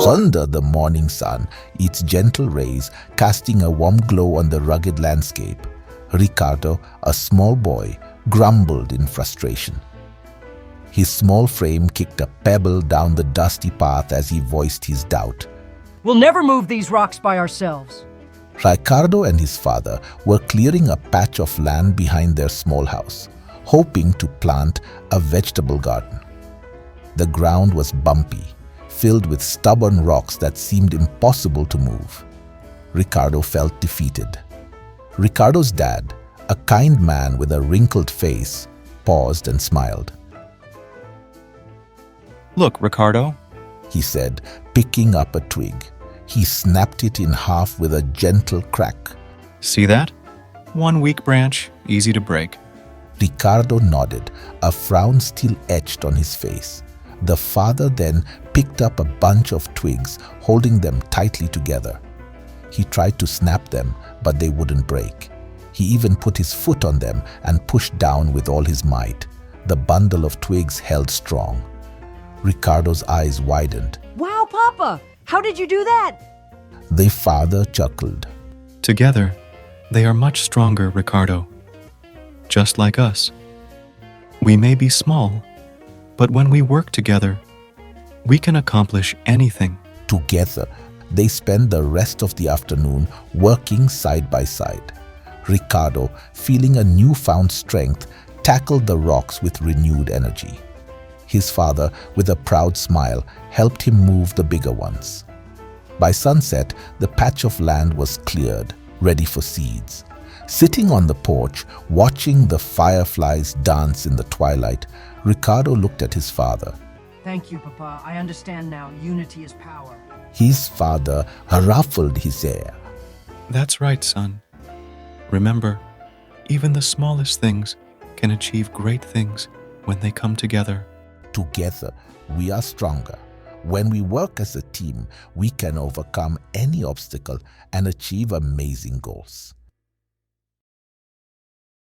Under the morning sun, its gentle rays casting a warm glow on the rugged landscape, Ricardo, a small boy, grumbled in frustration. His small frame kicked a pebble down the dusty path as he voiced his doubt. We'll never move these rocks by ourselves. Ricardo and his father were clearing a patch of land behind their small house, hoping to plant a vegetable garden. The ground was bumpy, filled with stubborn rocks that seemed impossible to move. Ricardo felt defeated. Ricardo's dad, a kind man with a wrinkled face, paused and smiled. Look, Ricardo, He said, picking up a twig. He snapped it in half with a gentle crack. see that? One weak branch, easy to break. Ricardo nodded, a frown still etched on his face. The father then picked up a bunch of twigs, holding them tightly together. He tried to snap them, but they wouldn't break. He even put his foot on them and pushed down with all his might. The bundle of twigs held strong. Ricardo's eyes widened. Wow, Papa! How did you do that? The father chuckled. Together, they are much stronger, Ricardo. Just like us. We may be small, but when we work together, we can accomplish anything. Together, they spent the rest of the afternoon working side by side. Ricardo, feeling a newfound strength, tackled the rocks with renewed energy. His father, with a proud smile, helped him move the bigger ones. By sunset, the patch of land was cleared, ready for seeds. Sitting on the porch, watching the fireflies dance in the twilight, Ricardo looked at his father. Thank you, Papa. I understand now. Unity is power. His father ruffled his hair. That's right, son. Remember, even the smallest things can achieve great things when they come together. Together, we are stronger. When we work as a team, we can overcome any obstacle and achieve amazing goals.